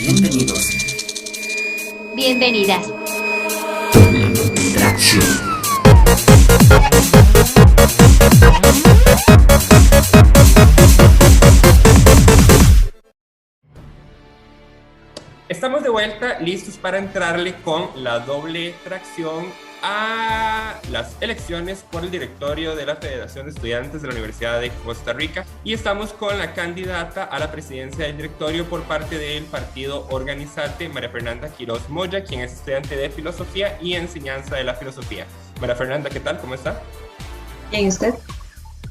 Bienvenidos. Bienvenidas. Doble Tracción. Estamos de vuelta, listos para entrarle con la doble tracción a las elecciones por el directorio de la Federación de Estudiantes de la Universidad de Costa Rica, y estamos con la candidata a la presidencia del directorio por parte del partido organizante, María Fernanda Quiroz Moya, quien es estudiante de Filosofía y Enseñanza de la Filosofía. María Fernanda, ¿qué tal? ¿Cómo está? Bien, ¿usted?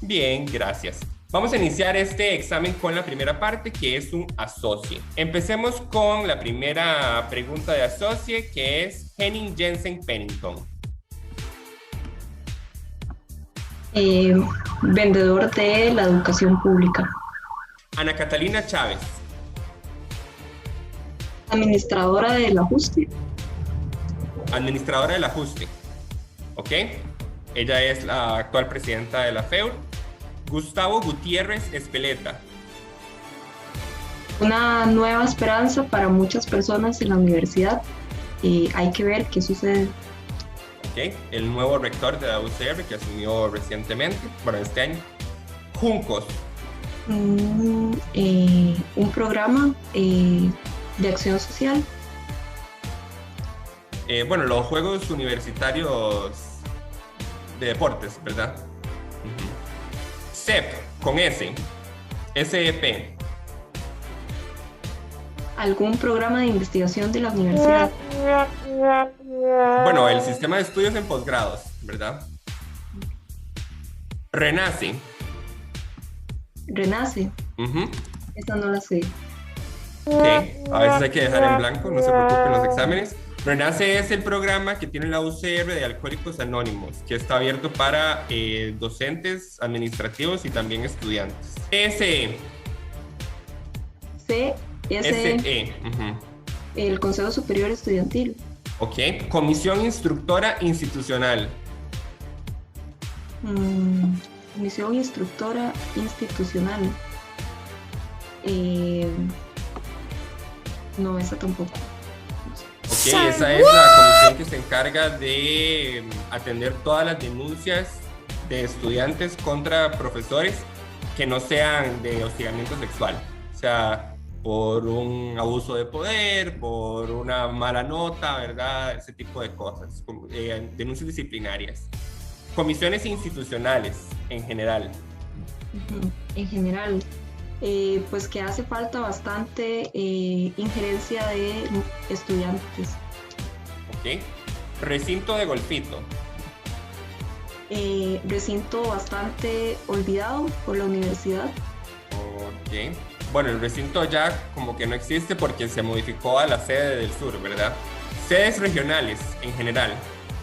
Bien, gracias. Vamos a iniciar este examen con la primera parte, que es un asocie. Empecemos con la primera pregunta de asocie, que es Henning Jensen Pennington. Vendedor de la educación pública. Ana Catalina Chávez. Administradora del ajuste. Administradora del ajuste. ¿Ok? Ella es la actual presidenta de la FEUR. Gustavo Gutiérrez Espeleta. Una nueva esperanza para muchas personas en la universidad. Hay que ver qué sucede. Okay. El nuevo rector de la UCR que asumió recientemente, bueno, este año. Juncos. Un programa de acción social. Bueno, los Juegos Universitarios de Deportes, ¿verdad? CEP, con S. SEP. Algún programa de investigación de la universidad. Bueno, el sistema de estudios en posgrados, ¿verdad? Renace. Renace. Esa no la sé. Ok, a veces hay que dejar en blanco, no se preocupen los exámenes. Renace es el programa que tiene la UCR de Alcohólicos Anónimos, que está abierto para docentes, administrativos y también estudiantes. SE. SE. El Consejo Superior Estudiantil. Ok, Comisión Instructora Institucional. Comisión Instructora Institucional. No, esa tampoco. Ok, esa es la comisión que se encarga de atender todas las denuncias de estudiantes contra profesores que no sean de hostigamiento sexual. O sea, por un abuso de poder, por una mala nota, ¿verdad? Ese tipo de cosas. Denuncias disciplinarias. Comisiones institucionales, en general. En general, pues que hace falta bastante injerencia de estudiantes. Ok. Recinto de Golfito. Recinto bastante olvidado por la universidad. Ok. Bueno, el recinto ya como que no existe porque se modificó a la sede del sur, ¿verdad? Sedes regionales, en general.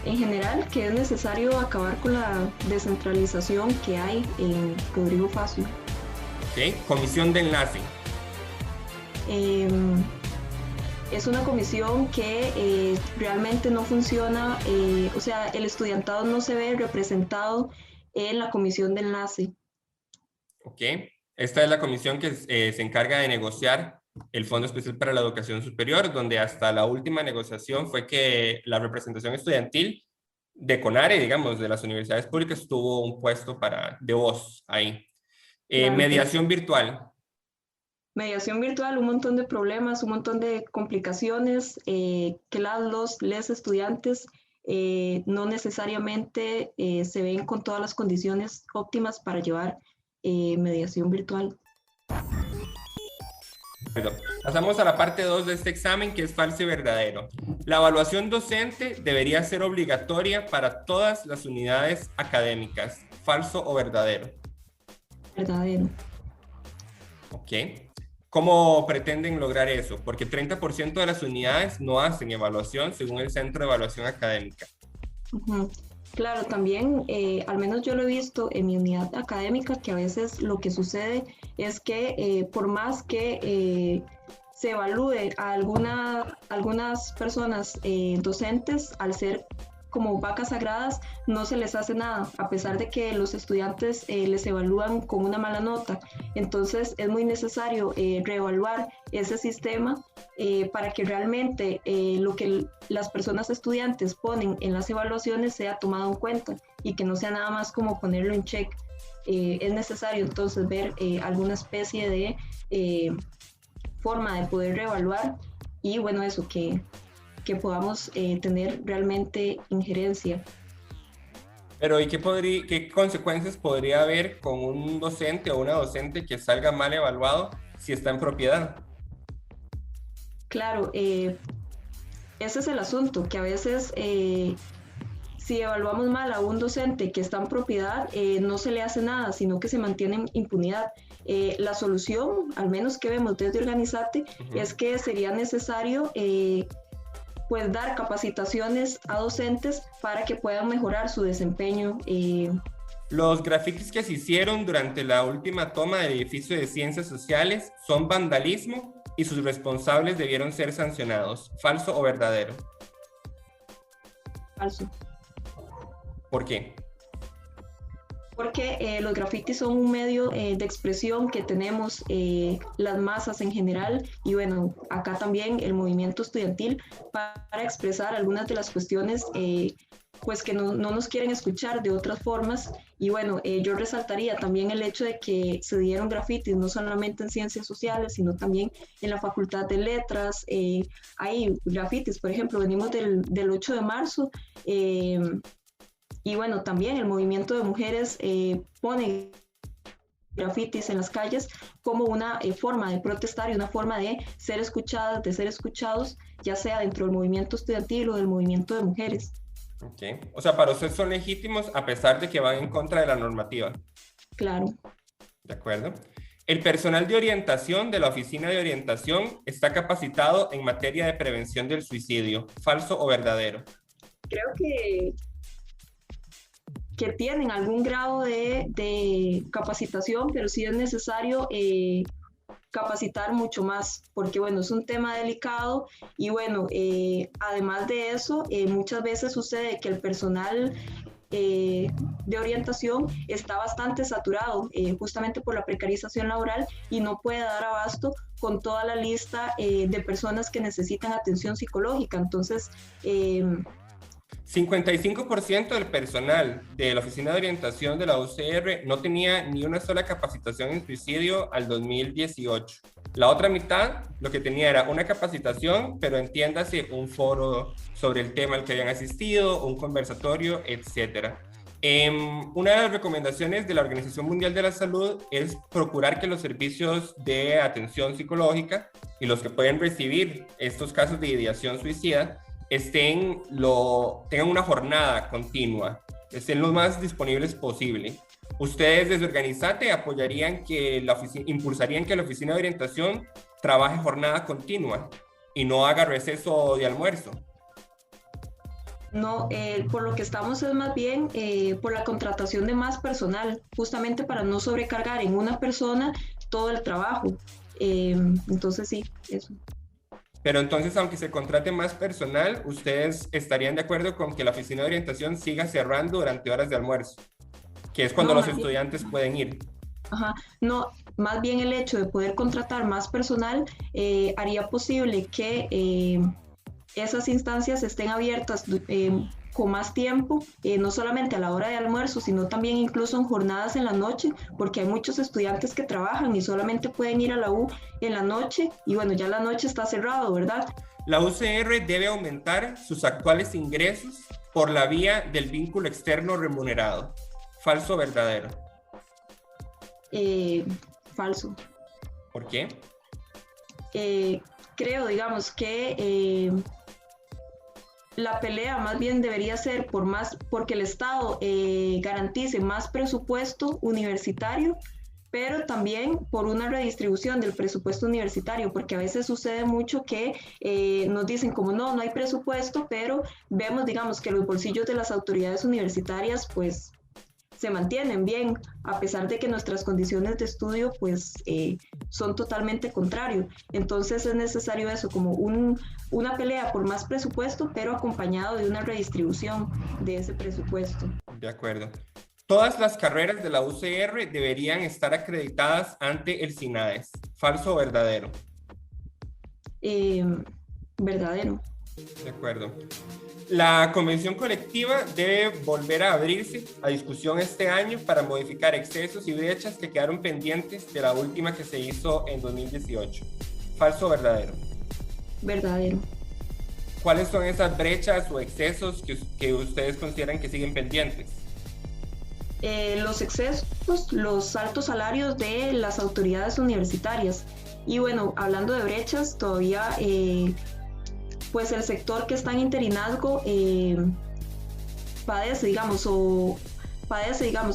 En general, que es necesario acabar con la descentralización que hay en Rodrigo Facio. Ok. Comisión de enlace. Es una comisión que realmente no funciona, o sea, el estudiantado no se ve representado en la comisión de enlace. Ok. Esta es la comisión que se encarga de negociar el Fondo Especial para la Educación Superior, donde hasta la última negociación fue que la representación estudiantil de CONARE, digamos, de las universidades públicas, tuvo un puesto de voz ahí. Claro, mediación virtual. Mediación virtual, un montón de problemas, un montón de complicaciones que les estudiantes no necesariamente se ven con todas las condiciones óptimas para llevar mediación virtual. Pasamos a la parte 2 de este examen, que es falso y verdadero. La evaluación docente debería ser obligatoria para todas las unidades académicas. ¿Falso o verdadero? Verdadero. Ok. ¿Cómo pretenden lograr eso? Porque 30% de las unidades no hacen evaluación según el Centro de Evaluación Académica. Claro, también, al menos yo lo he visto en mi unidad académica, que a veces lo que sucede es que por más que se evalúe a algunas personas docentes, al ser como vacas sagradas, no se les hace nada, a pesar de que los estudiantes les evalúan con una mala nota. Entonces es muy necesario reevaluar ese sistema para que realmente lo que las personas estudiantes ponen en las evaluaciones sea tomado en cuenta y que no sea nada más como ponerlo en check. Es necesario entonces ver alguna especie de forma de poder reevaluar y bueno, eso, que podamos tener realmente injerencia. Pero ¿y qué consecuencias podría haber con un docente o una docente que salga mal evaluado si está en propiedad? Claro, ese es el asunto, que a veces si evaluamos mal a un docente que está en propiedad, no se le hace nada, sino que se mantiene en impunidad. La solución, al menos que vemos desde Organizate, es que sería necesario pues dar capacitaciones a docentes para que puedan mejorar su desempeño. Los grafitis que se hicieron durante la última toma del edificio de Ciencias Sociales son vandalismo y sus responsables debieron ser sancionados. ¿Falso o verdadero? Falso. ¿Por qué? Porque los grafitis son un medio de expresión que tenemos las masas en general y bueno, acá también el movimiento estudiantil para expresar algunas de las cuestiones pues que no nos quieren escuchar de otras formas y bueno, yo resaltaría también el hecho de que se dieron grafitis no solamente en ciencias sociales, sino también en la Facultad de Letras, hay grafitis, por ejemplo, venimos del 8 de marzo, y bueno, también el movimiento de mujeres pone grafitis en las calles como una forma de protestar y una forma de ser escuchadas, de ser escuchados, ya sea dentro del movimiento estudiantil o del movimiento de mujeres. Okay. O sea, para usted son legítimos a pesar de que van en contra de la normativa. Claro. De acuerdo. El personal de orientación de la Oficina de Orientación está capacitado en materia de prevención del suicidio. ¿Falso o verdadero? Creo que tienen algún grado de capacitación, pero sí es necesario capacitar mucho más, porque bueno, es un tema delicado y bueno, además de eso, muchas veces sucede que el personal de orientación está bastante saturado justamente por la precarización laboral y no puede dar abasto con toda la lista de personas que necesitan atención psicológica. Entonces, 55% del personal de la Oficina de Orientación de la UCR no tenía ni una sola capacitación en suicidio al 2018. La otra mitad lo que tenía era una capacitación, pero entiéndase un foro sobre el tema al que habían asistido, un conversatorio, etc. Una de las recomendaciones de la Organización Mundial de la Salud es procurar que los servicios de atención psicológica y los que pueden recibir estos casos de ideación suicida tengan una jornada continua, estén lo más disponibles posible. Ustedes desde Organizate apoyarían impulsarían que la Oficina de Orientación trabaje jornada continua y no haga receso de almuerzo. No, por lo que estamos es más bien por la contratación de más personal, justamente para no sobrecargar en una persona todo el trabajo. Entonces sí, eso. Pero entonces, aunque se contrate más personal, ¿ustedes estarían de acuerdo con que la Oficina de Orientación siga cerrando durante horas de almuerzo? Que es cuando los estudiantes pueden ir. Ajá, no, más bien el hecho de poder contratar más personal haría posible que esas instancias estén abiertas con más tiempo, no solamente a la hora de almuerzo, sino también incluso en jornadas en la noche, porque hay muchos estudiantes que trabajan y solamente pueden ir a la U en la noche, y bueno, ya la noche está cerrado, ¿verdad? La UCR debe aumentar sus actuales ingresos por la vía del vínculo externo remunerado. ¿Falso o verdadero? Falso. ¿Por qué? Creo, digamos, que la pelea más bien debería ser porque el Estado garantice más presupuesto universitario, pero también por una redistribución del presupuesto universitario, porque a veces sucede mucho que nos dicen como no hay presupuesto, pero vemos, digamos, que los bolsillos de las autoridades universitarias pues se mantienen bien, a pesar de que nuestras condiciones de estudio pues son totalmente contrario. Entonces es necesario eso, como una pelea por más presupuesto, pero acompañado de una redistribución de ese presupuesto. De acuerdo. Todas las carreras de la UCR deberían estar acreditadas ante el SINAES. ¿Falso o verdadero? Verdadero. De acuerdo. La convención colectiva debe volver a abrirse a discusión este año para modificar excesos y brechas que quedaron pendientes de la última que se hizo en 2018. ¿Falso o verdadero? Verdadero. ¿Cuáles son esas brechas o excesos que ustedes consideran que siguen pendientes? Los excesos, los altos salarios de las autoridades universitarias. Y bueno, hablando de brechas, todavía pues el sector que está en interinazgo padece, digamos,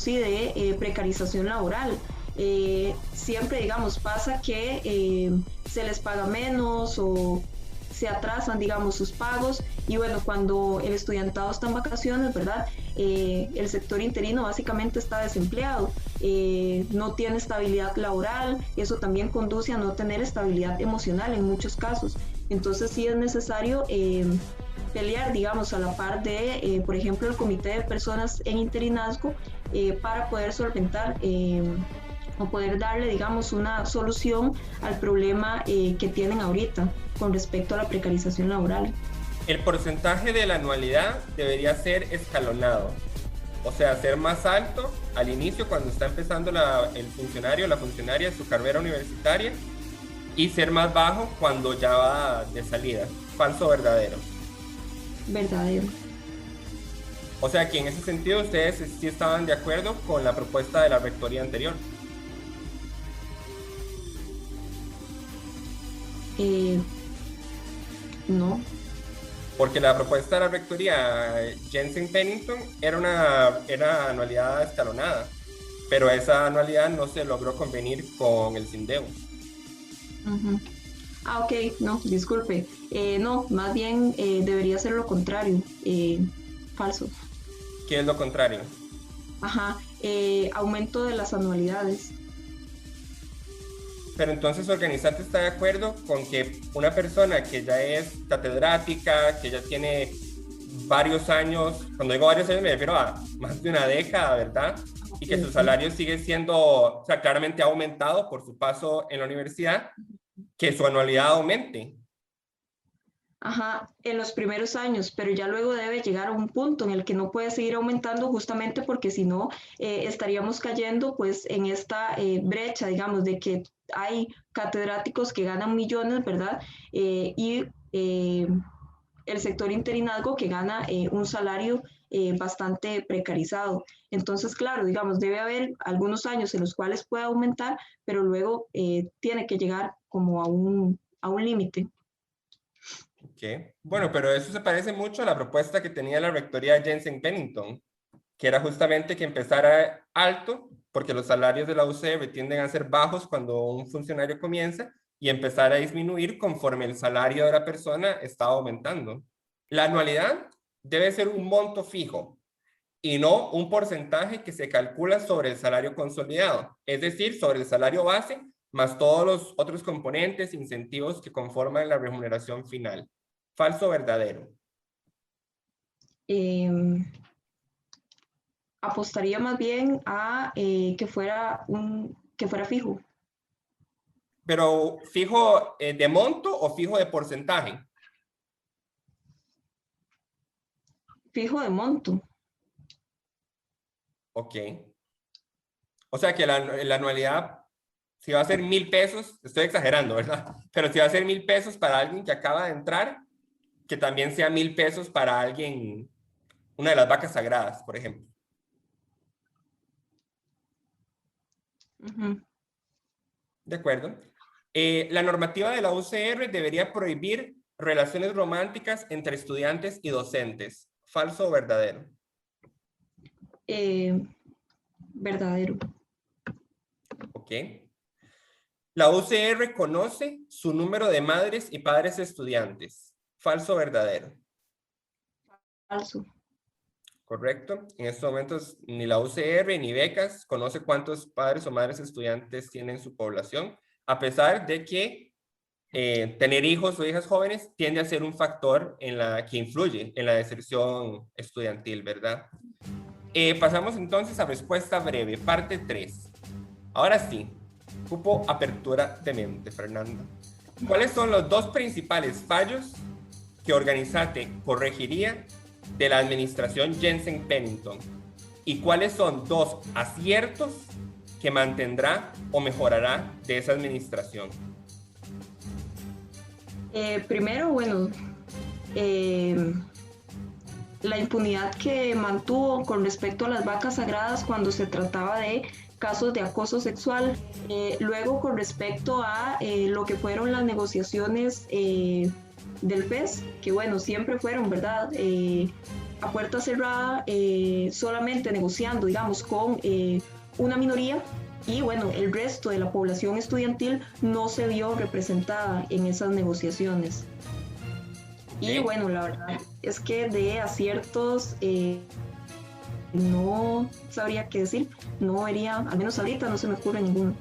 sí, de precarización laboral. Siempre, digamos, pasa que se les paga menos o se atrasan, digamos, sus pagos, y bueno, cuando el estudiantado está en vacaciones, ¿verdad? El sector interino básicamente está desempleado, no tiene estabilidad laboral, eso también conduce a no tener estabilidad emocional en muchos casos. Entonces sí es necesario pelear, digamos, a la par de, por ejemplo, el comité de personas en interinazgo para poder solventar o poder darle, digamos, una solución al problema que tienen ahorita con respecto a la precarización laboral. El porcentaje de la anualidad debería ser escalonado, o sea, ser más alto al inicio cuando está empezando el funcionario o la funcionaria su carrera universitaria y ser más bajo cuando ya va de salida. ¿Falso o verdadero? Verdadero. O sea que en ese sentido ustedes sí estaban de acuerdo con la propuesta de la rectoría anterior. No. Porque la propuesta de la rectoría Jensen Pennington era anualidad escalonada, pero esa anualidad no se logró convenir con el SINDEU. Uh-huh. Ah, ok, no, disculpe. No, más bien debería ser lo contrario, falso. ¿Qué es lo contrario? Ajá, aumento de las anualidades. Pero entonces Organizante está de acuerdo con que una persona que ya es catedrática, que ya tiene varios años, cuando digo varios años me refiero a más de una década, ¿verdad? Y que su salario sigue siendo, o sea, claramente ha aumentado por su paso en la universidad, que su anualidad aumente. Ajá, en los primeros años, pero ya luego debe llegar a un punto en el que no puede seguir aumentando, justamente porque si no estaríamos cayendo pues en esta brecha, digamos, de que hay catedráticos que ganan millones, ¿verdad? Y el sector interinazgo que gana un salario bastante precarizado. Entonces, claro, digamos, debe haber algunos años en los cuales pueda aumentar, pero luego tiene que llegar como a un límite. Okay. Bueno, pero eso se parece mucho a la propuesta que tenía la rectoría Jensen Pennington, que era justamente que empezara alto, porque los salarios de la UCR tienden a ser bajos cuando un funcionario comienza, y empezar a disminuir conforme el salario de la persona está aumentando. La anualidad debe ser un monto fijo y no un porcentaje que se calcula sobre el salario consolidado, es decir, sobre el salario base más todos los otros componentes, incentivos que conforman la remuneración final. ¿Falso o verdadero? Apostaría más bien a que fuera fijo. ¿Pero fijo de monto o fijo de porcentaje? Fijo de monto. Ok. O sea que la anualidad, si va a ser 1,000 pesos, estoy exagerando, ¿verdad? Pero si va a ser 1,000 pesos para alguien que acaba de entrar, que también sea 1,000 pesos para alguien, una de las vacas sagradas, por ejemplo. Uh-huh. De acuerdo. La normativa de la UCR debería prohibir relaciones románticas entre estudiantes y docentes. ¿Falso o verdadero? Verdadero. Ok. La UCR conoce su número de madres y padres estudiantes. ¿Falso o verdadero? Falso. correcto. En estos momentos ni la UCR ni becas conoce cuántos padres o madres estudiantes tienen su población, a pesar de que tener hijos o hijas jóvenes tiende a ser un factor que influye en la deserción estudiantil, ¿verdad? Pasamos entonces a respuesta breve, parte 3. Ahora sí, cupo apertura de mente, Fernanda. ¿Cuáles son los dos principales fallos que Organizate corregiría de la administración Jensen Pennington? ¿Y cuáles son dos aciertos que mantendrá o mejorará de esa administración? Primero, bueno, la impunidad que mantuvo con respecto a las vacas sagradas cuando se trataba de casos de acoso sexual. Luego, con respecto a lo que fueron las negociaciones del FES, que bueno, siempre fueron, ¿verdad? A puerta cerrada, solamente negociando, digamos, con una minoría, y bueno, el resto de la población estudiantil no se vio representada en esas negociaciones. Y bueno, la verdad es que de aciertos no sabría qué decir, no vería, al menos ahorita no se me ocurre ninguno.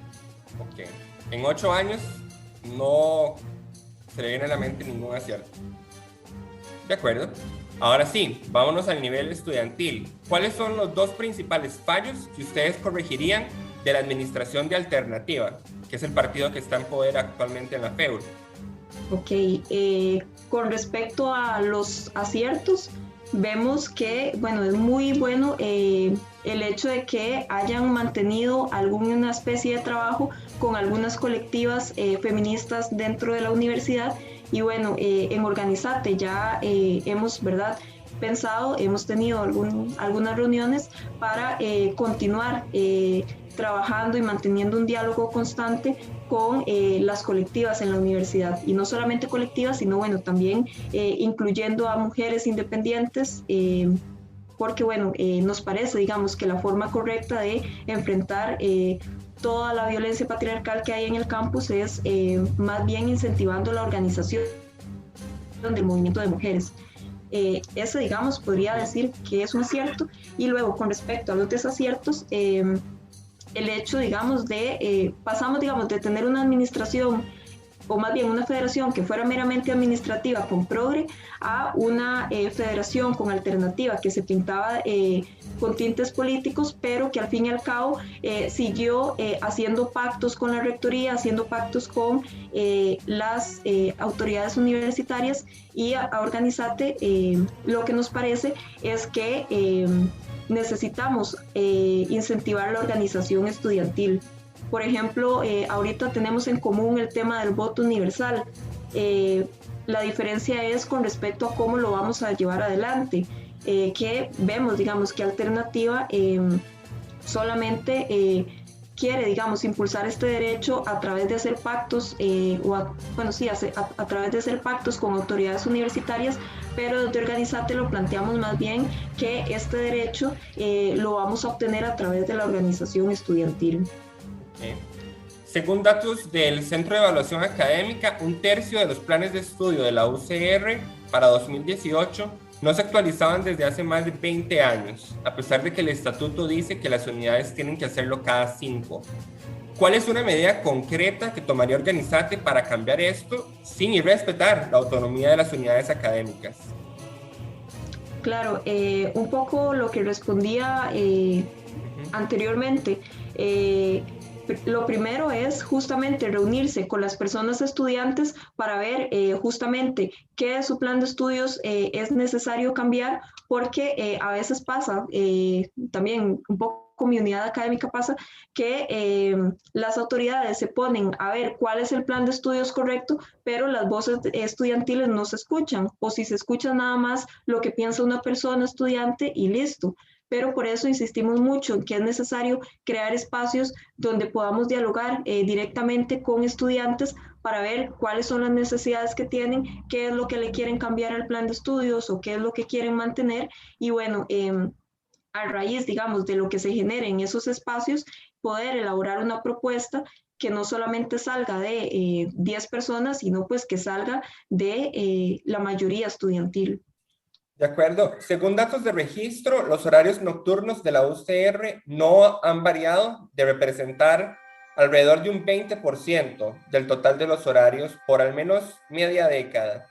Ok, en 8 años no se le viene a la mente ningún acierto. De acuerdo. Ahora sí, vámonos al nivel estudiantil. ¿Cuáles son los dos principales fallos que ustedes corregirían de la administración de Alternativa, que es el partido que está en poder actualmente en la FEUR? Ok, con respecto a los aciertos, vemos que, bueno, es muy bueno el hecho de que hayan mantenido alguna especie de trabajo con algunas colectivas feministas dentro de la universidad. Y bueno, en Organizate ya hemos, ¿verdad?, pensado, hemos tenido algunas reuniones para continuar trabajando y manteniendo un diálogo constante con las colectivas en la universidad, y no solamente colectivas, sino bueno, también incluyendo a mujeres independientes, porque bueno, nos parece, digamos, que la forma correcta de enfrentar toda la violencia patriarcal que hay en el campus es más bien incentivando la organización del movimiento de mujeres. Eso, digamos, podría decir que es un acierto. Y luego, con respecto a los desaciertos, el hecho, digamos, pasamos, digamos, de tener una administración, o más bien una federación que fuera meramente administrativa con progre, a una federación con alternativa que se pintaba con tintes políticos, pero que al fin y al cabo siguió haciendo pactos con la rectoría, haciendo pactos con las autoridades universitarias. Y a Organizate lo que nos parece es que necesitamos incentivar la organización estudiantil. Por ejemplo, ahorita tenemos en común el tema del voto universal. La diferencia es con respecto a cómo lo vamos a llevar adelante, que vemos, digamos, que Alternativa solamente quiere, digamos, impulsar este derecho a través de hacer pactos, a través de hacer pactos con autoridades universitarias, pero desde Organizate lo planteamos más bien que este derecho lo vamos a obtener a través de la organización estudiantil. Según datos del Centro de Evaluación Académica, 1/3 de los planes de estudio de la UCR para 2018 no se actualizaban desde hace más de 20 años, a pesar de que el estatuto dice que las unidades tienen que hacerlo cada 5. ¿Cuál es una medida concreta que tomaría Organizate para cambiar esto sin irrespetar la autonomía de las unidades académicas? Claro, un poco lo que respondía anteriormente. Lo primero es justamente reunirse con las personas estudiantes para ver justamente qué de su plan de estudios es necesario cambiar, porque a veces pasa, también un poco con mi unidad académica pasa, que las autoridades se ponen a ver cuál es el plan de estudios correcto, pero las voces estudiantiles no se escuchan, o si se escucha nada más lo que piensa una persona estudiante y listo. Pero por eso insistimos mucho en que es necesario crear espacios donde podamos dialogar directamente con estudiantes para ver cuáles son las necesidades que tienen, qué es lo que le quieren cambiar al plan de estudios o qué es lo que quieren mantener. Y bueno, a raíz, digamos, de lo que se genere en esos espacios, poder elaborar una propuesta que no solamente salga de 10 personas, sino pues que salga de la mayoría estudiantil. De acuerdo. Según datos de registro, los horarios nocturnos de la UCR no han variado de representar alrededor de un 20% del total de los horarios por al menos media década.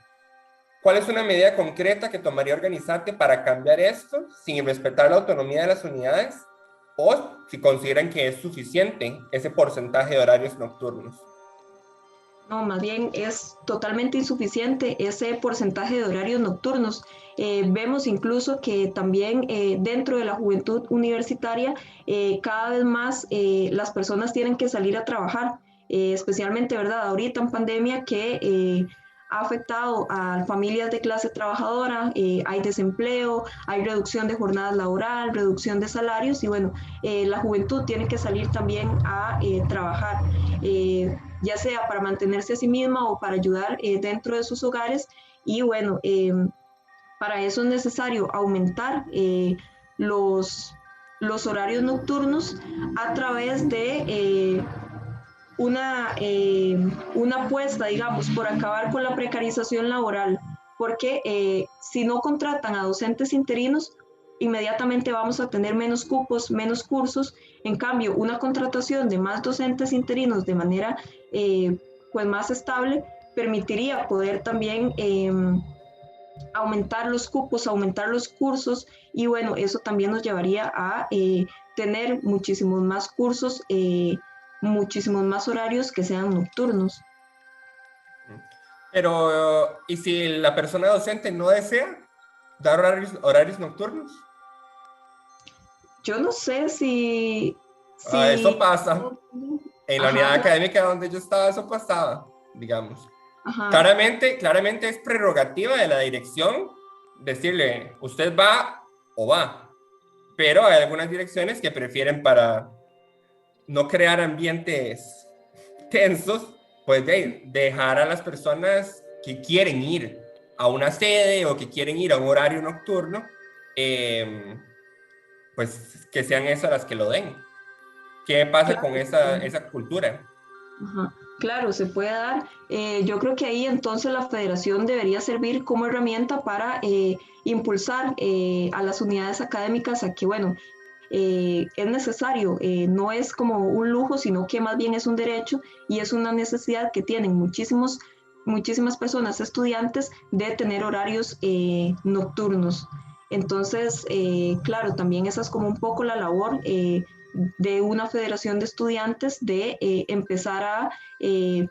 ¿Cuál es una medida concreta que tomaría Organizate para cambiar esto sin respetar la autonomía de las unidades? O si consideran que es suficiente ese porcentaje de horarios nocturnos. No, más bien es totalmente insuficiente ese porcentaje de horarios nocturnos. Vemos incluso que también dentro de la juventud universitaria cada vez más las personas tienen que salir a trabajar, especialmente, ¿verdad? Ahorita en pandemia que ha afectado a familias de clase trabajadora, hay desempleo, hay reducción de jornada laboral, reducción de salarios y bueno, la juventud tiene que salir también a trabajar. Ya sea para mantenerse a sí misma o para ayudar dentro de sus hogares. Y bueno, para eso es necesario aumentar los horarios nocturnos a través de una apuesta, digamos, por acabar con la precarización laboral, porque si no contratan a docentes interinos, inmediatamente vamos a tener menos cupos, menos cursos. En cambio, una contratación de más docentes interinos de manera pues más estable permitiría poder también aumentar los cupos, aumentar los cursos y bueno, eso también nos llevaría a tener muchísimos más cursos, muchísimos más horarios que sean nocturnos. Pero, ¿y si la persona docente no desea dar horarios nocturnos? Yo no sé si Eso pasa. En la unidad Ajá. académica donde yo estaba, eso pasaba, digamos. Ajá. Claramente es prerrogativa de la dirección decirle, usted va o va. Pero hay algunas direcciones que prefieren para no crear ambientes tensos, pues dejar a las personas que quieren ir a una sede o que quieren ir a un horario nocturno, pues que sean esas las que lo den. ¿Qué pasa con esa cultura? Ajá. Claro, se puede dar. Yo creo que ahí entonces la federación debería servir como herramienta para impulsar a las unidades académicas a que, bueno, es necesario, no es como un lujo, sino que más bien es un derecho y es una necesidad que tienen muchísimas personas, estudiantes, de tener horarios nocturnos. Entonces, claro, también esa es como un poco la labor de una federación de estudiantes de empezar a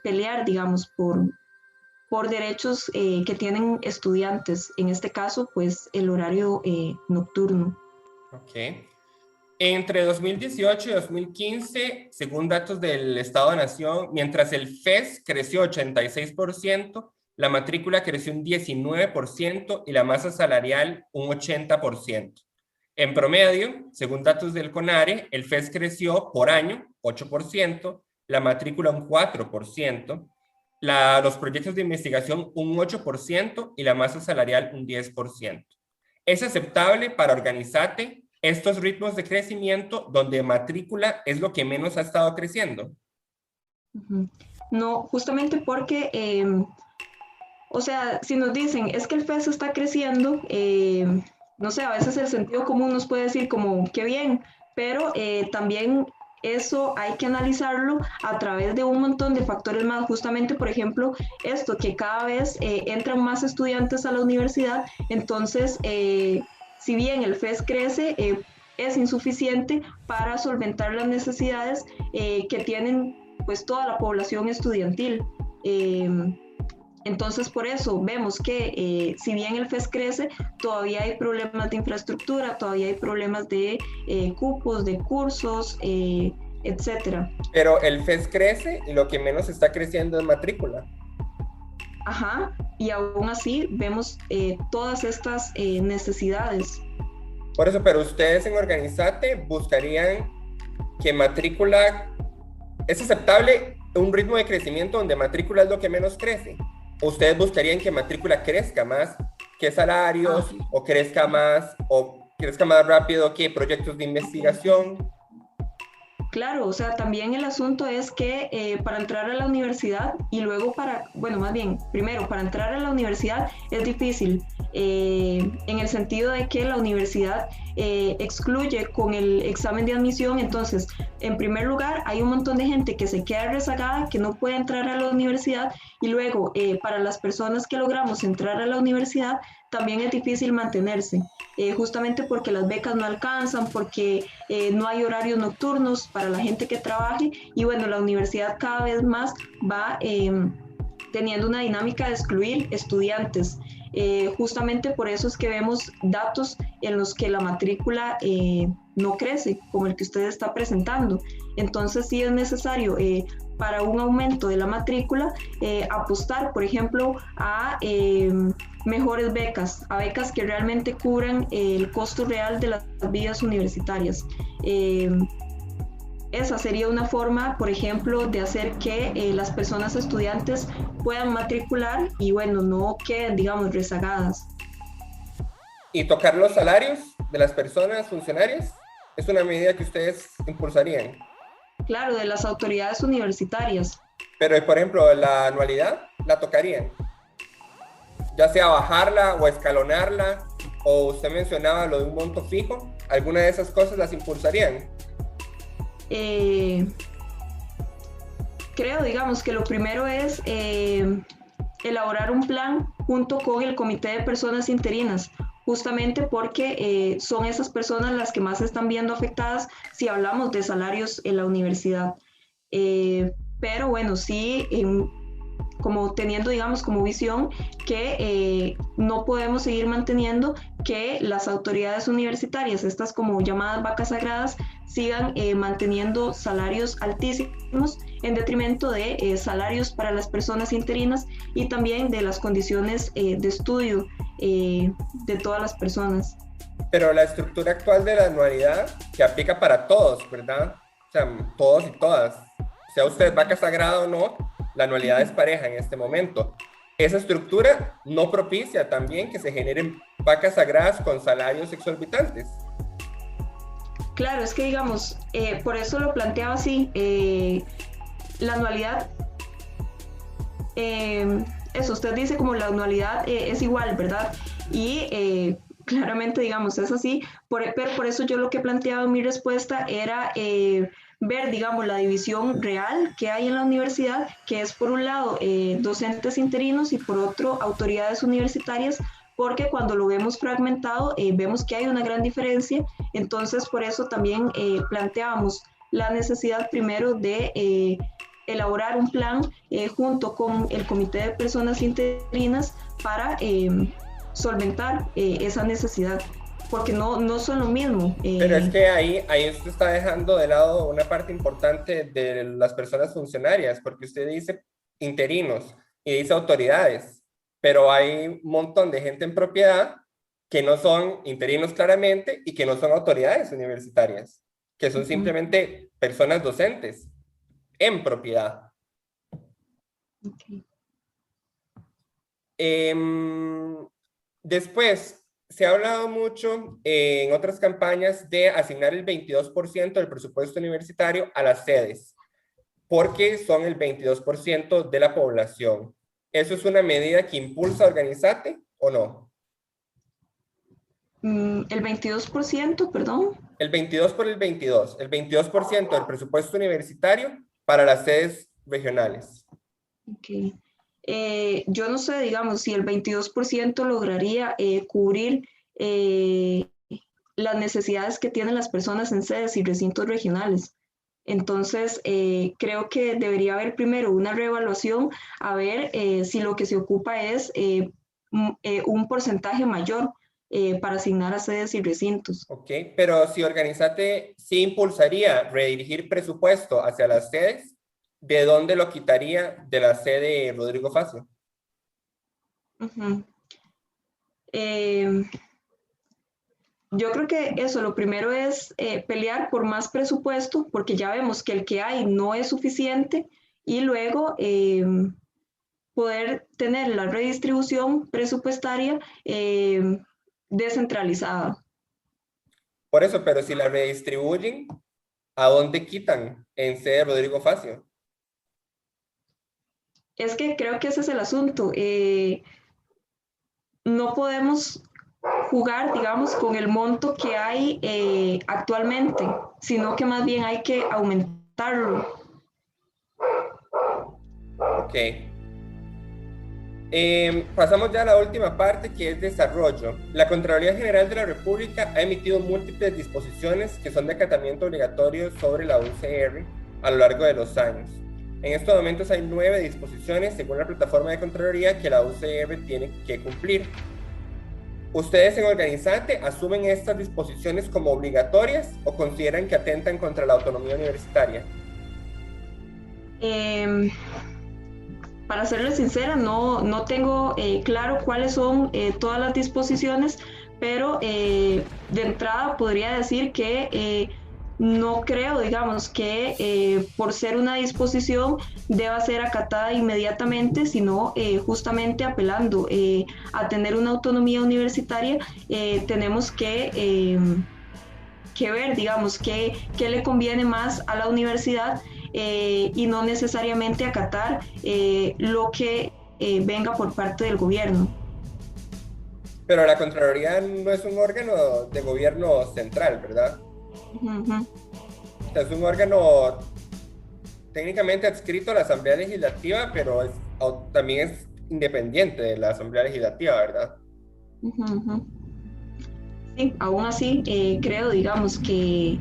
pelear, digamos, por derechos que tienen estudiantes, en este caso, pues el horario nocturno. Ok. Entre 2018 y 2015, según datos del Estado de Nación, mientras el FES creció 86%, la matrícula creció un 19% y la masa salarial un 80%. En promedio, según datos del CONARE, el FES creció por año 8%, la matrícula un 4%, los proyectos de investigación un 8% y la masa salarial un 10%. ¿Es aceptable para Organizate estos ritmos de crecimiento donde matrícula es lo que menos ha estado creciendo? No, justamente porque, o sea, si nos dicen es que el FES está creciendo, no sé, a veces el sentido común nos puede decir como, qué bien, pero también eso hay que analizarlo a través de un montón de factores más. Justamente, por ejemplo, esto, que cada vez entran más estudiantes a la universidad, entonces, si bien el FES crece, es insuficiente para solventar las necesidades que tienen pues toda la población estudiantil. Entonces, por eso vemos que si bien el FES crece, todavía hay problemas de infraestructura, todavía hay problemas de cupos, de cursos, etcétera. Pero el FES crece y lo que menos está creciendo es matrícula. Ajá, y aún así vemos todas estas necesidades. Por eso, pero ustedes en Organizate buscarían que matrícula... ¿Es aceptable un ritmo de crecimiento donde matrícula es lo que menos crece? ¿O ustedes buscarían que matrícula crezca más que salarios, o crezca más rápido que proyectos de investigación? Claro, o sea, también el asunto es que para entrar a la universidad y luego bueno, más bien, primero, para entrar a la universidad es difícil, en el sentido de que la universidad excluye con el examen de admisión. Entonces, en primer lugar, hay un montón de gente que se queda rezagada, que no puede entrar a la universidad, y luego, para las personas que logramos entrar a la universidad, también es difícil mantenerse, justamente porque las becas no alcanzan, porque no hay horarios nocturnos para la gente que trabaje, y bueno, la universidad cada vez más va teniendo una dinámica de excluir estudiantes. Justamente por eso es que vemos datos en los que la matrícula no crece, como el que usted está presentando. Entonces sí es necesario, para un aumento de la matrícula, apostar, por ejemplo, a mejores becas, a becas que realmente cubran el costo real de las vidas universitarias. Esa sería una forma, por ejemplo, de hacer que las personas estudiantes puedan matricular y, bueno, no queden, digamos, rezagadas. ¿Y tocar los salarios de las personas funcionarias es una medida que ustedes impulsarían? Claro, de las autoridades universitarias. Pero, por ejemplo, la anualidad, ¿la tocarían? Ya sea bajarla o escalonarla, o usted mencionaba lo de un monto fijo, ¿alguna de esas cosas las impulsarían? Creo, digamos, que lo primero es elaborar un plan junto con el Comité de Personas Interinas, justamente porque son esas personas las que más se están viendo afectadas si hablamos de salarios en la universidad. Pero bueno, sí, como teniendo, digamos, como visión que no podemos seguir manteniendo que las autoridades universitarias, estas como llamadas vacas sagradas, sigan manteniendo salarios altísimos en detrimento de salarios para las personas interinas y también de las condiciones de estudio de todas las personas. Pero la estructura actual de la anualidad que aplica para todos, ¿verdad? O sea, todos y todas, sea usted vaca sagrada o no, la anualidad es pareja en este momento. Esa estructura no propicia también que se generen vacas sagradas con salarios exorbitantes. Claro, es que digamos, por eso lo planteaba así, la anualidad, eso usted dice como la anualidad es igual, ¿verdad? Y claramente, digamos, es así, pero por eso yo lo que planteaba en mi respuesta era ver, digamos, la división real que hay en la universidad, que es por un lado docentes interinos y por otro autoridades universitarias, porque cuando lo vemos fragmentado vemos que hay una gran diferencia. Entonces por eso también planteábamos la necesidad primero de elaborar un plan junto con el Comité de Personas Interinas para solventar esa necesidad, porque no son lo mismo. Pero es que ahí usted está dejando de lado una parte importante de las personas funcionarias, porque usted dice interinos y dice autoridades, pero hay un montón de gente en propiedad que no son interinos claramente y que no son autoridades universitarias, que son simplemente personas docentes en propiedad. Okay. Después, se ha hablado mucho en otras campañas de asignar el 22% del presupuesto universitario a las sedes, porque son el 22% de la población. ¿Eso es una medida que impulsa a Organizate o no? El 22%, perdón. El 22 por el 22. El 22% del presupuesto universitario para las sedes regionales. Okay. Yo no sé, digamos, si el 22% lograría cubrir las necesidades que tienen las personas en sedes y recintos regionales. Entonces, creo que debería haber primero una reevaluación a ver si lo que se ocupa es un porcentaje mayor para asignar a sedes y recintos. Ok, pero si Organizate sí impulsaría redirigir presupuesto hacia las sedes, ¿de dónde lo quitaría de la sede Rodrigo Facio? Yo creo que eso, lo primero es pelear por más presupuesto, porque ya vemos que el que hay no es suficiente, y luego poder tener la redistribución presupuestaria descentralizada. Por eso, pero si la redistribuyen, ¿A dónde quitan en sede de Rodrigo Facio? Es que creo que ese es el asunto. No podemos jugar, digamos, con el monto que hay actualmente, sino que más bien hay que aumentarlo. Ok. Pasamos ya a la última parte, que es desarrollo. La Contraloría General de la República ha emitido múltiples disposiciones que son de acatamiento obligatorio sobre la UCR a lo largo de los años. En estos momentos hay 9 disposiciones, según la plataforma de Contraloría, que la UCR tiene que cumplir. ¿Ustedes en Organizate asumen estas disposiciones como obligatorias o consideran que atentan contra la autonomía universitaria? Para serles sincera, no tengo claro cuáles son todas las disposiciones, pero de entrada podría decir que no creo, digamos, que por ser una disposición deba ser acatada inmediatamente, sino justamente apelando a tener una autonomía universitaria, tenemos que ver, digamos, qué le conviene más a la universidad y no necesariamente acatar lo que venga por parte del gobierno. Pero la Contraloría no es un órgano de gobierno central, ¿verdad? Uh-huh. Es un órgano técnicamente adscrito a la Asamblea Legislativa, pero también es independiente de la Asamblea Legislativa, ¿verdad? Uh-huh. Sí, aún así creo, digamos, que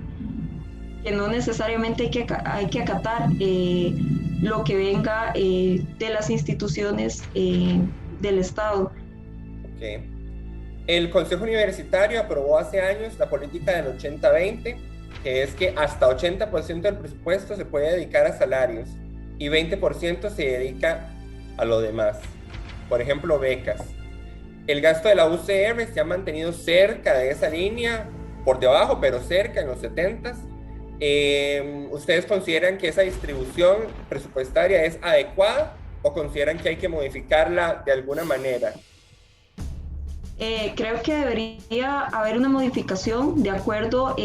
no necesariamente hay que acatar lo que venga de las instituciones del Estado. Okay. El Consejo Universitario aprobó hace años la política del 80-20, que es que hasta 80% del presupuesto se puede dedicar a salarios y 20% se dedica a lo demás. Por ejemplo, becas. El gasto de la UCR se ha mantenido cerca de esa línea, por debajo, pero cerca, en los 70s. ¿Ustedes consideran que esa distribución presupuestaria es adecuada o consideran que hay que modificarla de alguna manera? Creo que debería haber una modificación de acuerdo.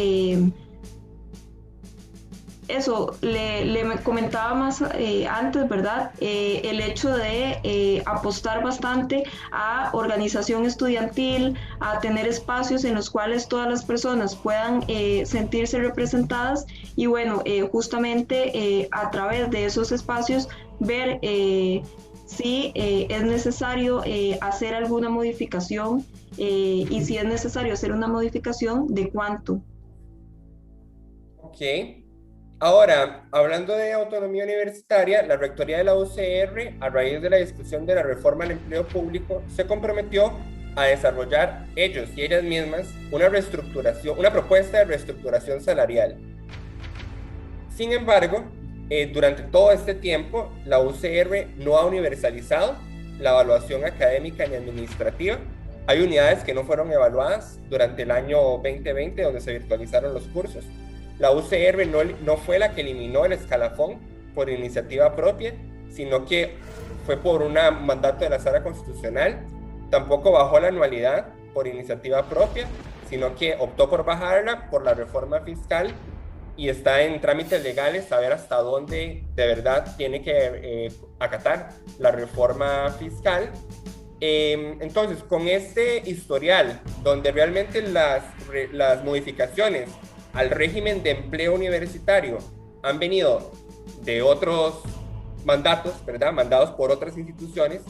Eso, le comentaba más antes, ¿verdad? El hecho de apostar bastante a organización estudiantil, a tener espacios en los cuales todas las personas puedan sentirse representadas y bueno, justamente a través de esos espacios ver si es necesario hacer alguna modificación y si es necesario hacer una modificación, ¿de cuánto? Ok. Ahora, hablando de autonomía universitaria, la Rectoría de la UCR, a raíz de la discusión de la reforma al empleo público, se comprometió a desarrollar ellos y ellas mismas una propuesta de reestructuración salarial. Sin embargo, durante todo este tiempo, la UCR no ha universalizado la evaluación académica ni administrativa. Hay unidades que no fueron evaluadas durante el año 2020, donde se virtualizaron los cursos. La UCR no fue la que eliminó el escalafón por iniciativa propia, sino que fue por un mandato de la Sala Constitucional. Tampoco bajó la anualidad por iniciativa propia, sino que optó por bajarla por la reforma fiscal y está en trámites legales saber hasta dónde de verdad tiene que acatar la reforma fiscal. Entonces, con este historial, donde realmente las modificaciones al régimen de empleo universitario han venido de otros mandatos, ¿verdad? Mandados por otras instituciones,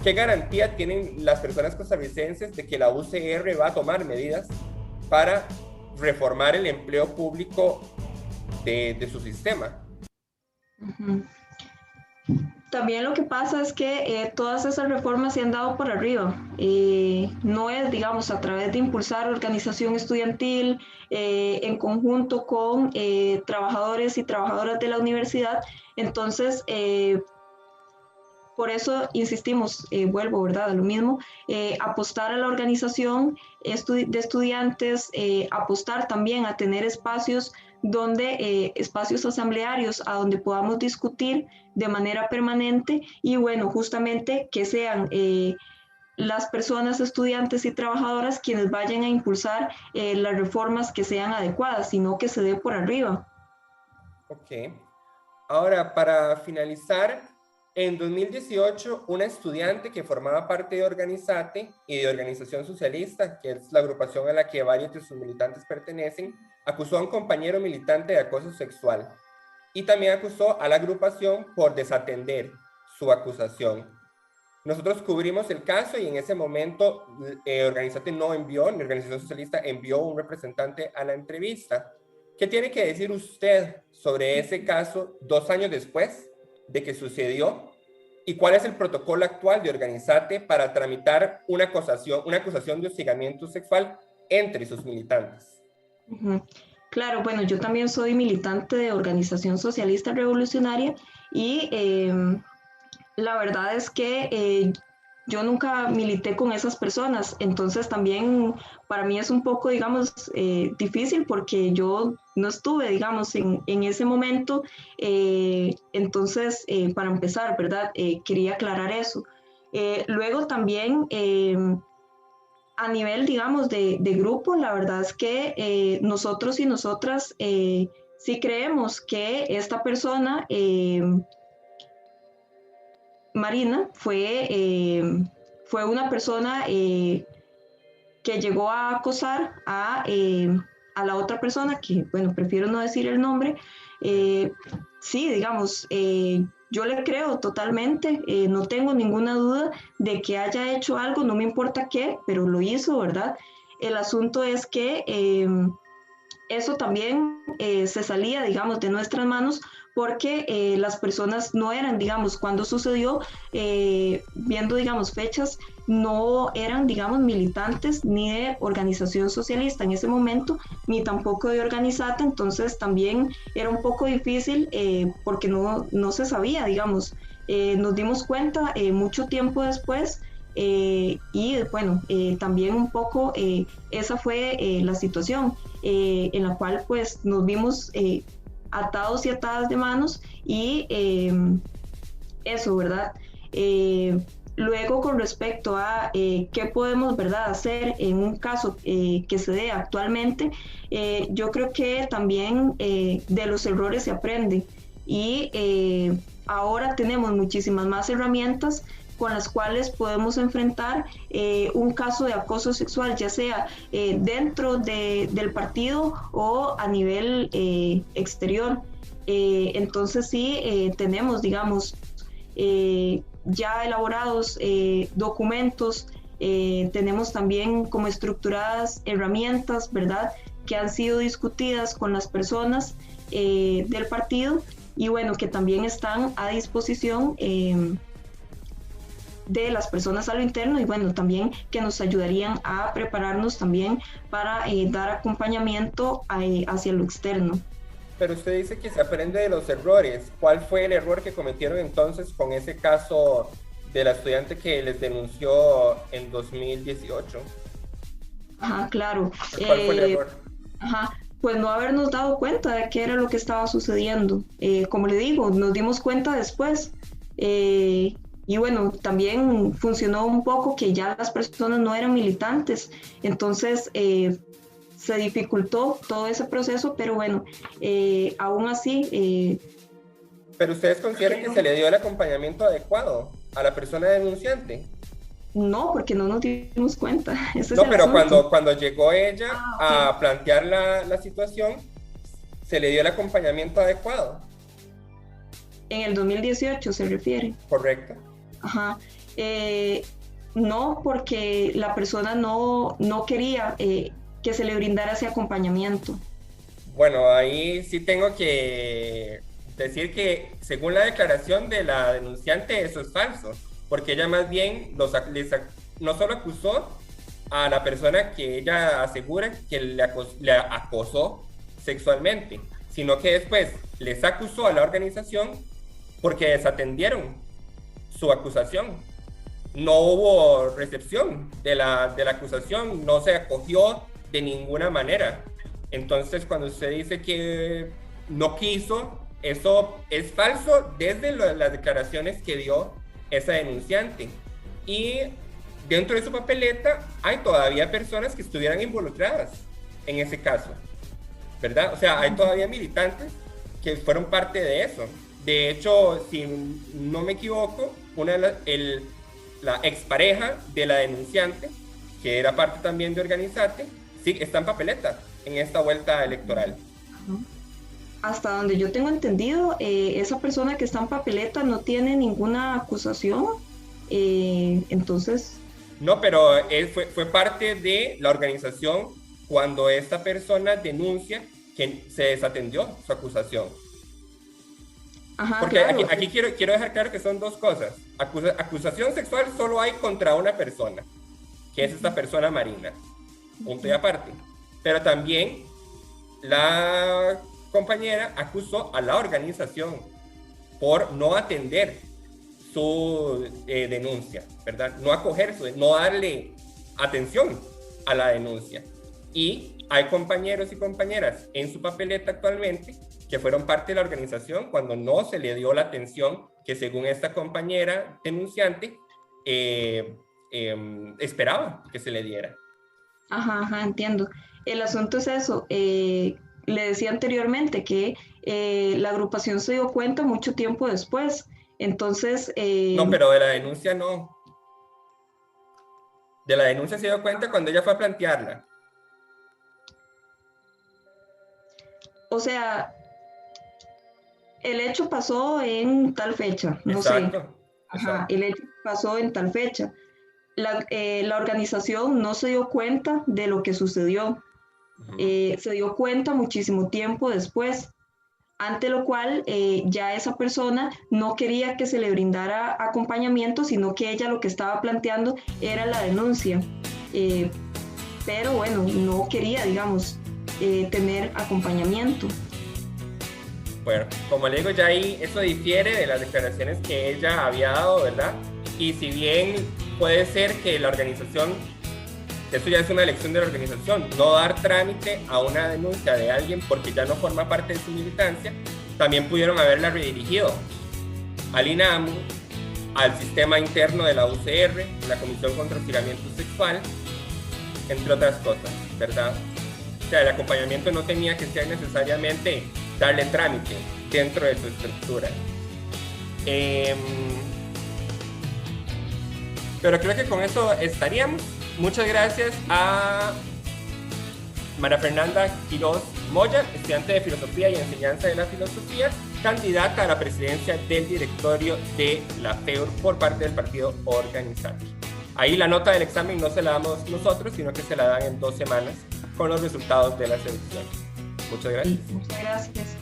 ¿qué garantía tienen las personas costarricenses de que la UCR va a tomar medidas para reformar el empleo público de su sistema? Uh-huh. También lo que pasa es que todas esas reformas se han dado por arriba. No es, digamos, a través de impulsar organización estudiantil en conjunto con trabajadores y trabajadoras de la universidad. Entonces, por eso insistimos, vuelvo, ¿verdad? A lo mismo, apostar a la organización de estudiantes, apostar también a tener espacios espacios asamblearios a donde podamos discutir de manera permanente y bueno, justamente que sean las personas estudiantes y trabajadoras quienes vayan a impulsar las reformas que sean adecuadas, sino que se dé por arriba. Ok. Ahora, para finalizar, en 2018, una estudiante que formaba parte de Organizate y de Organización Socialista, que es la agrupación a la que varios de sus militantes pertenecen, acusó a un compañero militante de acoso sexual y también acusó a la agrupación por desatender su acusación. Nosotros cubrimos el caso y en ese momento Organizate no envió, la Organización Socialista envió un representante a la entrevista. ¿Qué tiene que decir usted sobre ese caso 2 años después de que sucedió? ¿Y cuál es el protocolo actual de Organizate para tramitar una acusación de hostigamiento sexual entre sus militantes? Claro, bueno, yo también soy militante de Organización Socialista Revolucionaria y la verdad es que yo nunca milité con esas personas, entonces también para mí es un poco, digamos, difícil porque yo no estuve, digamos, en ese momento, entonces, para empezar, ¿verdad? Quería aclarar eso. Luego también, a nivel, digamos, de grupo, la verdad es que nosotros y nosotras sí creemos que esta persona... Marina fue una persona que llegó a acosar a la otra persona, que, bueno, prefiero no decir el nombre. Sí, digamos, yo le creo totalmente, no tengo ninguna duda de que haya hecho algo, no me importa qué, pero lo hizo, ¿verdad? El asunto es que eso también se salía, digamos, de nuestras manos porque las personas no eran, digamos, cuando sucedió, viendo, digamos, fechas, no eran, digamos, militantes ni de Organización Socialista en ese momento, ni tampoco de Organizate, entonces también era un poco difícil porque no se sabía, digamos. Nos dimos cuenta mucho tiempo después. Y bueno, también un poco esa fue la situación en la cual pues nos vimos atados y atadas de manos y eso, ¿verdad? Luego con respecto a qué podemos, ¿verdad?, hacer en un caso que se dé actualmente, yo creo que también de los errores se aprende y ahora tenemos muchísimas más herramientas con las cuales podemos enfrentar un caso de acoso sexual, ya sea dentro del partido o a nivel exterior. Entonces sí, tenemos, digamos, ya elaborados documentos, tenemos también como estructuradas herramientas, ¿verdad?, que han sido discutidas con las personas del partido y bueno, que también están a disposición de las personas a lo interno y bueno, también que nos ayudarían a prepararnos también para dar acompañamiento hacia lo externo. Pero usted dice que se aprende de los errores. ¿Cuál fue el error que cometieron entonces con ese caso de la estudiante que les denunció en 2018? Ajá, claro. ¿Cuál fue el error? Ajá, pues no habernos dado cuenta de qué era lo que estaba sucediendo. Como le digo, nos dimos cuenta después. Y bueno, también funcionó un poco que ya las personas no eran militantes, entonces se dificultó todo ese proceso, pero bueno, aún así... ¿Pero ustedes consideran que se le dio el acompañamiento adecuado a la persona denunciante? No, porque no nos dimos cuenta. Ese No, es pero asunto. cuando llegó ella Okay, a plantear la situación, ¿se le dio el acompañamiento adecuado? En el 2018 se refiere. Correcto. Ajá. No, porque la persona no quería que se le brindara ese acompañamiento. Bueno, ahí sí tengo que decir que según la declaración de la denunciante eso es falso, porque ella más bien no solo acusó a la persona que ella asegura que le acosó sexualmente, sino que después les acusó a la organización porque desatendieron su acusación. No hubo recepción de la acusación, no se acogió de ninguna manera. Entonces, cuando usted dice que no quiso, eso es falso desde las declaraciones que dio esa denunciante. Y dentro de su papeleta hay todavía personas que estuvieran involucradas en ese caso, ¿verdad? O sea, hay todavía militantes que fueron parte de eso. De hecho, si no me equivoco, la expareja de la denunciante, que era parte también de Organizate, sí, está en papeleta en esta vuelta electoral. Hasta donde yo tengo entendido, esa persona que está en papeleta no tiene ninguna acusación, entonces... No, pero él fue parte de la organización cuando esta persona denuncia que se desatendió su acusación. Ajá, porque claro. aquí quiero dejar claro que son dos cosas. Acusación sexual solo hay contra una persona, que es esta persona Marina, punto y aparte. Pero también la compañera acusó a la organización por no atender su denuncia, ¿verdad? No acoger no darle atención a la denuncia. Y hay compañeros y compañeras en su papeleta actualmente que fueron parte de la organización cuando no se le dio la atención que según esta compañera denunciante esperaba que se le diera. Ajá, entiendo. El asunto es eso. Le decía anteriormente que la agrupación se dio cuenta mucho tiempo después. Entonces... No, pero de la denuncia no. De la denuncia se dio cuenta cuando ella fue a plantearla. O sea, el hecho pasó en tal fecha, no Exacto, sé. Ajá, exacto. el hecho pasó en tal fecha. La organización no se dio cuenta de lo que sucedió. Se dio cuenta muchísimo tiempo después, ante lo cual ya esa persona no quería que se le brindara acompañamiento, sino que ella lo que estaba planteando era la denuncia. Pero bueno, no quería, digamos, tener acompañamiento. Bueno, como le digo, ya ahí eso difiere de las declaraciones que ella había dado, ¿verdad? Y si bien puede ser que la organización, eso ya es una elección de la organización, no dar trámite a una denuncia de alguien porque ya no forma parte de su militancia, también pudieron haberla redirigido al INAMU, al sistema interno de la UCR, la Comisión contra el Hostigamiento Sexual, entre otras cosas, ¿verdad? O sea, el acompañamiento no tenía que ser necesariamente darle trámite dentro de su estructura. Pero creo que con eso estaríamos. Muchas gracias a María Fernanda Quiroz Moya, estudiante de Filosofía y Enseñanza de la Filosofía, candidata a la presidencia del directorio de la FEUR por parte del partido Organizate. Ahí la nota del examen no se la damos nosotros, sino que se la dan en 2 semanas con los resultados de las elecciones. Muchas gracias. Muchas gracias.